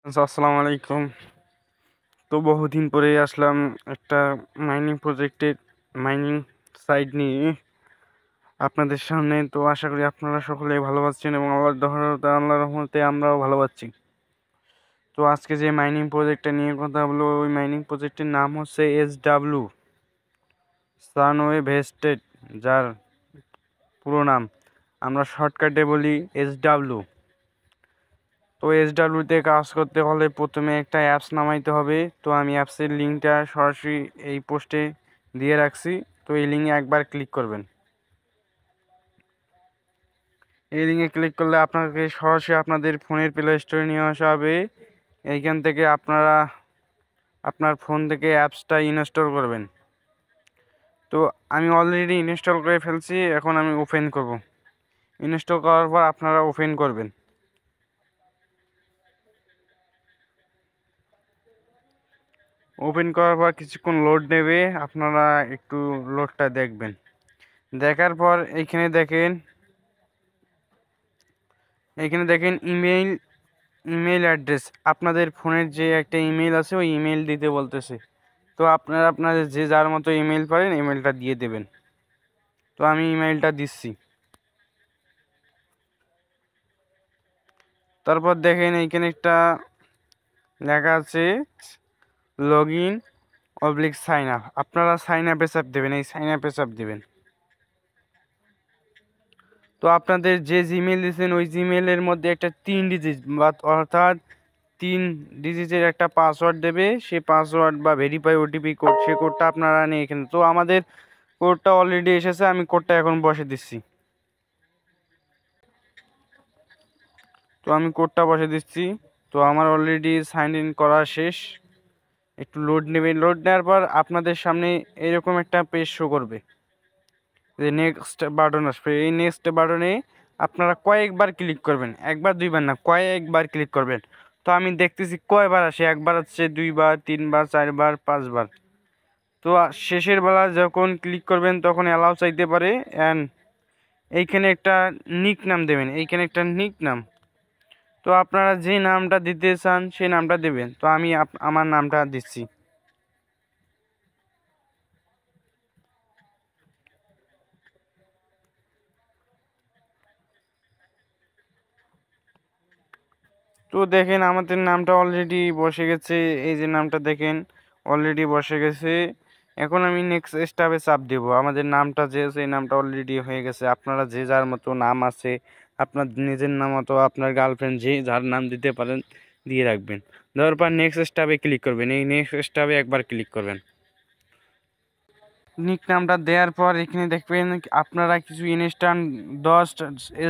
আসসালামু আলাইকুম। তো বহুদিন পরে আসলাম একটা মাইনিং প্রজেক্টের মাইনিং সাইট নিয়ে আপনাদের সামনে। তো আশা করি আপনারা সকলেই ভালো আছেন এবং আল্লাহর রহমতে আমরাও ভালো আছি। তো আজকে যে মাইনিং প্রজেক্টটা নিয়ে কথা বলবো, ওই মাইনিং প্রজেক্টের নাম হচ্ছে SW সানওয়ে ভেস্টেড, যার পুরো নাম আমরা শর্টকাটে বলি SW। তো SW-তে কাজ করতে হলে প্রথমে একটা অ্যাপস নামাইতে হবে। তো আমি অ্যাপসের লিঙ্কটা সরাসরি এই পোস্টে দিয়ে রাখছি। তো এই লিঙ্কে একবার ক্লিক করবেন। এই লিঙ্কে ক্লিক করলে আপনাকে সরাসরি আপনাদের ফোনের প্লে স্টোরে নিয়ে আসা হবে। এইখান থেকে আপনারা আপনার ফোন থেকে অ্যাপসটা ইনস্টল করবেন। তো আমি অলরেডি ইনস্টল করে ফেলছি, এখন আমি ওপেন করব। ইনস্টল করার পর আপনারা ওপেন করবেন। ওপেন করার পর কিছুক্ষণ লোড নেবে, আপনারা একটু লোডটা দেখবেন। দেখার পর এইখানে দেখেন ইমেইল অ্যাড্রেস, আপনাদের ফোনের যে একটা ইমেইল আছে ওই ইমেইল দিতে বলতেছে। তো আপনারা আপনাদের যে যার মতো ইমেইল পারেন ইমেইলটা দিয়ে দেবেন। তো আমি ইমেইলটা দিচ্ছি। তারপর দেখেন এইখানে একটা লেখা আছে login/sign up, আপনারা সাইন আপে চাপ দেবেন, এই সাইন আপে চাপ দেবেন। তো আপনাদের যে জিমেইল দিয়েছেন ওই জিমেইলের মধ্যে একটা 3 ডিজিট বা অর্থাৎ 3 ডিজিটের একটা পাসওয়ার্ড দেবে। সেই পাসওয়ার্ড বা ভেরিফাই ওটিপি কোড, সেই কোডটা আপনারা নিয়ে এখানে। তো আমাদের কোডটা অলরেডি এসেছে, আমি কোডটা এখন বসে দিচ্ছি। তো আমি কোডটা বসে দিচ্ছি। তো আমার অলরেডি সাইন ইন করা শেষ। একটু লোড নেবে, লোড নেওয়ার পর আপনাদের সামনে এরকম একটা পেজ শো করবে, যে নেক্সট বাটন আসবে। এই নেক্সট বাটনে আপনারা কয়েকবার ক্লিক করবেন, একবার দুইবার না, কয়েকবার ক্লিক করবেন। তো আমি দেখতেছি কয়বার আসে, একবার আসছে, দুইবার, তিনবার, চারবার, পাঁচবার। তো শেষের বেলা যখন ক্লিক করবেন তখন অ্যালাউ চাইতে পারে। অ্যান্ড এইখানে একটা নিক নাম দেবেন, এইখানে একটা নিক নাম। তো আপনারা যে নামটা দিতে চান সেই নামটা দেবেন। তো আমি আমার নামটা দিচ্ছি। তো দেখেন আমাদের নামটা অলরেডি বসে গেছে, এই যে নামটা দেখেন অলরেডি বসে গেছে। এখন আমি নেক্সট স্টেপে চাপ দেব। আমাদের নামটা যে আছে এই নামটা অলরেডি হয়ে গেছে। আপনারা যে যার মতো নাম আছে, আপনার নিজের নাম মতো আপনার গার্লফ্রেন্ড যে যার নাম দিতে পারেন দিয়ে রাখবেন। দেওয়ার পর নেক্সট স্টেপে ক্লিক করবেন, এই নেক্সট স্টেপে একবার ক্লিক করবেন। নিক নামটা দেওয়ার পর এখানে দেখবেন আপনারা কিছু ইনস্ট্যান্ট 10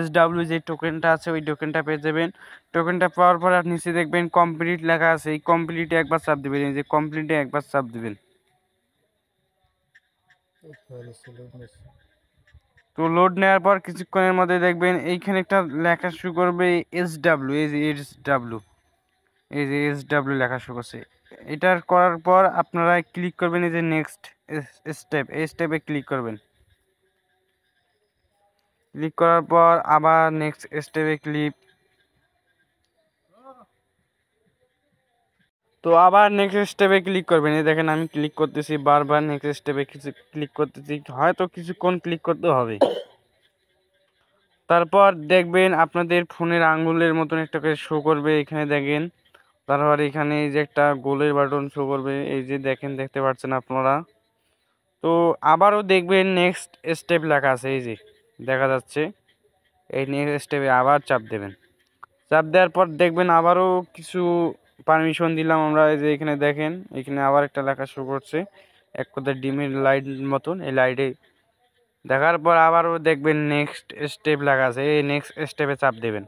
SW যে টোকেনটা আছে ওই টোকেনটা পেয়ে যাবেন। টোকেনটা পাওয়ার পর আপনি নিচে দেখবেন কমপ্লিট লেখা আছে, এই কমপ্লিটে একবার চাপ দেবেন, এই যে কমপ্লিটে একবার চাপ দেবেন। তো লোড নেওয়ার পর কিছুক্ষণের মধ্যে দেখবেন এইখানে একটা লেখা শুরু করবে SW, এই যে SW, এই যে SW লেখা শুরু করছে। এটার করার পর আপনারা ক্লিক করবেন এই যে নেক্সট স্টেপ, এই স্টেপে ক্লিক করবেন। ক্লিক করার পর আবার নেক্সট স্টেপে তো আবার নেক্সট স্টেপে ক্লিক করবেন। এই দেখেন আমি ক্লিক করতেছি, বারবার নেক্সট স্টেপে কিছু ক্লিক করতেছি, হয়তো কিছুক্ষণ ক্লিক করতে হবে। তারপর দেখবেন আপনাদের ফোনের আঙ্গুলের মতন একটা করে শো করবে, এখানে দেখেন। তারপর এখানে এই যে একটা গোলের বাটন শো করবে, এই যে দেখেন, দেখতে পাচ্ছেন আপনারা। তো আবারও দেখবেন নেক্সট স্টেপ লেখা আছে, এই যে দেখা যাচ্ছে। এই নেক্সট স্টেপে আবার চাপ দেবেন। চাপ দেওয়ার পর দেখবেন আবারও কিছু পারমিশন দিলাম আমরা, এই যে এখানে দেখেন, এখানে আবার একটা লেখা শুরু করছে এক কথায় ডিমের লাইট মতন। এই লাইটে দেখার পর আবারও দেখবেন নেক্সট স্টেপ লেখা আছে, এই নেক্সট স্টেপে চাপ দেবেন।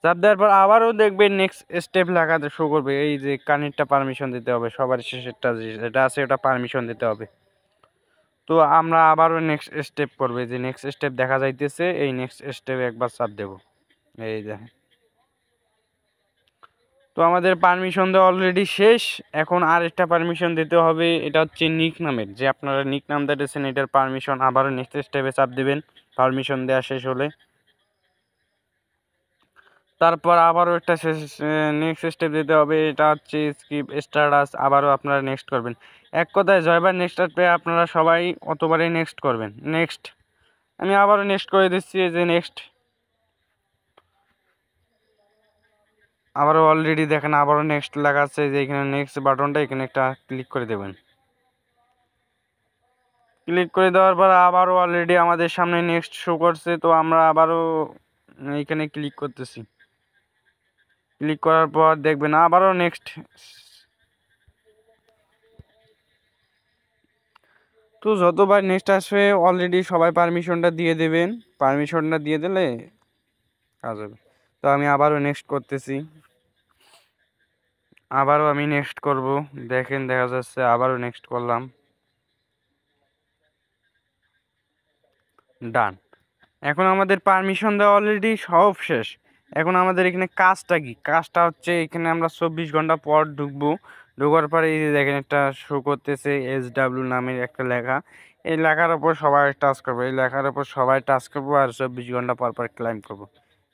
চাপ দেওয়ার পর আবারও দেখবেন নেক্সট স্টেপ লেখাতে শো করবে, এই যে কানেক্টটা পারমিশন দিতে হবে, সবার শেষেরটা যেটা আছে ওটা পারমিশন দিতে হবে। তো আমরা আবারও নেক্সট স্টেপ করবে, যে নেক্সট স্টেপ দেখা যাইতেছে, এই নেক্সট স্টেপে একবার চাপ দেব। এই দেখেন, তো আমাদের পারমিশন দেওয়া অলরেডি শেষ। এখন আর একটা পারমিশন দিতে হবে, এটা হচ্ছে নিক নামের, যে আপনারা নিক নাম দিয়েছেন এটার পারমিশন আবারও নেক্সট স্টেপে চাপ দেবেন পারমিশন দেওয়া শেষ হলে। তারপর আবারও একটা নেক্সট স্টেপ দিতে হবে, এটা হচ্ছে স্কিপ স্ট্যাটাস। আবারও আপনারা নেক্সট করবেন। এক কথায় জয়বার নেক্সট পেয়ে আপনারা সবাই অতবারই নেক্সট করবেন। নেক্সট আমি আবারও নেক্সট করে দিচ্ছি, এই যে নেক্সট। আবারও অলরেডি দেখেন আবারও নেক্সট লেখা আছে, যে এখানে নেক্সট বাটনটা এখানে একটা ক্লিক করে দেবেন। ক্লিক করে দেওয়ার পর আবারও অলরেডি আমাদের সামনে নেক্সট শো করছে। তো আমরা আবারও এখানে ক্লিক করতেছি। ক্লিক করার পর দেখবেন আবারও নেক্সট। তো যতবার নেক্সট আসবে অলরেডি সবাই পারমিশনটা দিয়ে দেবেন। পারমিশনটা দিয়ে দিলে কাজ হবে। তো আমি আবারও নেক্সট করতেছি। আবারও আমি নেক্সট করব। দেখেন দেখা যাচ্ছে আবারও নেক্সট করলাম। ডান। এখন আমাদের পারমিশন দেওয়া অলরেডি সব শেষ। এখন আমাদের এখানে কাজটা কি? কাজটা হচ্ছে এখানে আমরা 24 ঘন্টা পর ঢুকবো। ঢোকার পরে এই যে দেখেন একটা শো করতেছে SW নামের একটা লেখা। এই লেখার উপর সবাই টাচ করবো। এই লেখার উপর সবাই টাচ করবো আর 24 ঘন্টা পর পর ক্লাইম করব।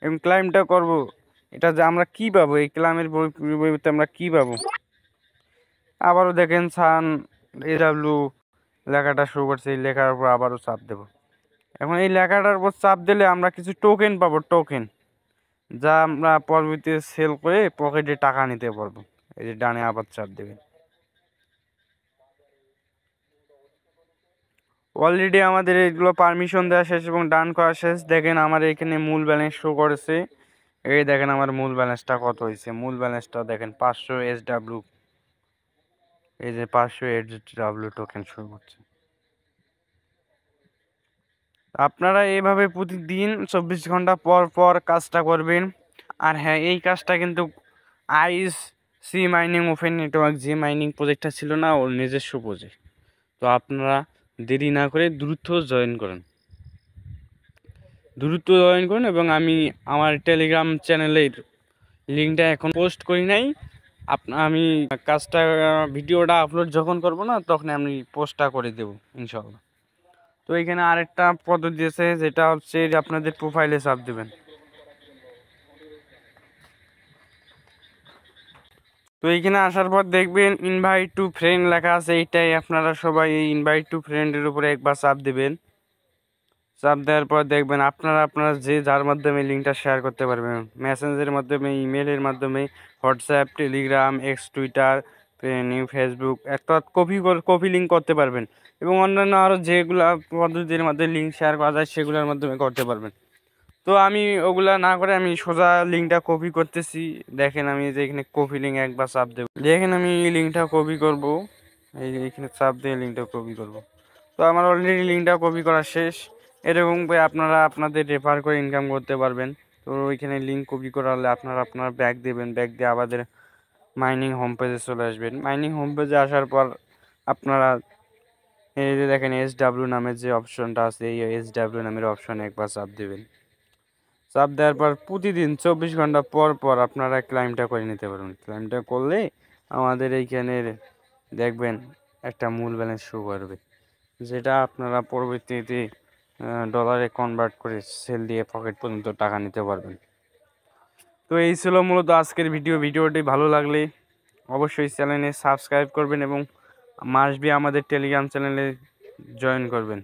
এবং ক্লাইমটা করব, এটা যে আমরা কি পাবো, এই ক্লাইমের পরিবর্তে আমরা কি পাবো? আবারও দেখেন সান SW লেখাটা শো করছে। এই লেখার উপর আবারও চাপ দেবো। এখন এই লেখাটার উপর চাপ দিলে আমরা কিছু টোকেন পাবো, টোকেন, যা আমরা পরবর্তীতে সেল করে পকেটে টাকা নিতে পারবো। এই যে ডানে আবার চাপ দেবেন। অলরেডি আমাদের এগুলো পারমিশন দেওয়া শেষ এবং ডান করা শেষ। দেখেন আমার এখানে মূল ব্যালেন্স শো করেছে। এই দেখেন আমার মূল ব্যালেন্সটা কত হয়েছে। মূল ব্যালেন্সটা দেখেন 500 SW। এই যে 500 SW টোকেন শো করছে। আপনারা এইভাবে প্রতিদিন 24 ঘন্টা পর পর কাজটা করবেন। আর হ্যাঁ, এই কাজটা কিন্তু আইস সি মাইনিং ওপেন নেটওয়ার্ক যে মাইনিং প্রজেক্টটা ছিল না, ওর নিজস্ব প্রজেক্ট। তো আপনারা দেরি না করে দ্রুত জয়েন করুন, দ্রুত জয়েন করুন। এবং আমি আমার টেলিগ্রাম চ্যানেলের লিঙ্কটা এখন পোস্ট করি নাই। আমি কাজটা ভিডিওটা আপলোড যখন করব না, তখন আমি পোস্টটা করে দেবো ইনশাল্লাহ। তো এখানে আরেকটা পদ্ধতি আছে, যেটা হচ্ছে যে আপনাদের প্রোফাইলে চাপ দেবেন। তো এইখানে আসার পর দেখবেন ইনভাইট টু ফ্রেন্ড লেখা আছে। এইটাই আপনারা সবাই এই ইনভাইট টু ফ্রেন্ডের উপরে একবার চাপ দেবেন। চাপ দেওয়ার পর দেখবেন আপনারা যে যার মাধ্যমে লিঙ্কটা শেয়ার করতে পারবেন, মেসেঞ্জের মাধ্যমে, ইমেলের মাধ্যমে, WhatsApp, Telegram, x, Twitter, new Facebook, একটা কপি লিঙ্ক করতে পারবেন। এবং অন্যান্য আরও যেগুলো পদ্ধতির মাধ্যমে লিঙ্ক শেয়ার করা যায় সেগুলোর মাধ্যমে করতে পারবেন। তো আমি ওগুলা না করে আমি সোজা লিঙ্কটা কপি করতেছি। দেখেন আমি যে এখানে কপি লিঙ্ক একবার চাপ দেব। দেখেন আমি এই লিঙ্কটা কপি করব। এই যে এখানে চাপ দিয়ে লিঙ্কটা কপি করব। তো আমার অলরেডি লিঙ্কটা কপি করা শেষ। এরকম করে আপনারা আপনাদের রেফার করে ইনকাম করতে পারবেন। তো ওইখানে লিঙ্ক কপি করা হলে আপনারা ব্যাক দেবেন। ব্যাক দিয়ে আমাদের মাইনিং হোম পেজে চলে আসবেন। মাইনিং হোম পেজে আসার পর আপনারা এই যে দেখেন SW নামের যে অপশনটা আছে, এই SW নামের অপশনে একবার চাপ দেবেন। চাপ দেওয়ার পর প্রতিদিন 24 ঘন্টা পর পর আপনারা ক্লাইমটা করে নিতে পারবেন। ক্লাইমটা করলে আমাদের এইখানে দেখবেন একটা মূল ব্যালেন্স শো করবে, যেটা আপনারা পরবর্তীতে ডলারে কনভার্ট করে সেল দিয়ে পকেট পর্যন্ত টাকা নিতে পারবেন। তো এই ছিল মূলত আজকের ভিডিওটি ভালো লাগলে অবশ্যই চ্যানেলে সাবস্ক্রাইব করবেন এবং মাস্ট বি আমাদের টেলিগ্রাম চ্যানেলে জয়েন করবেন।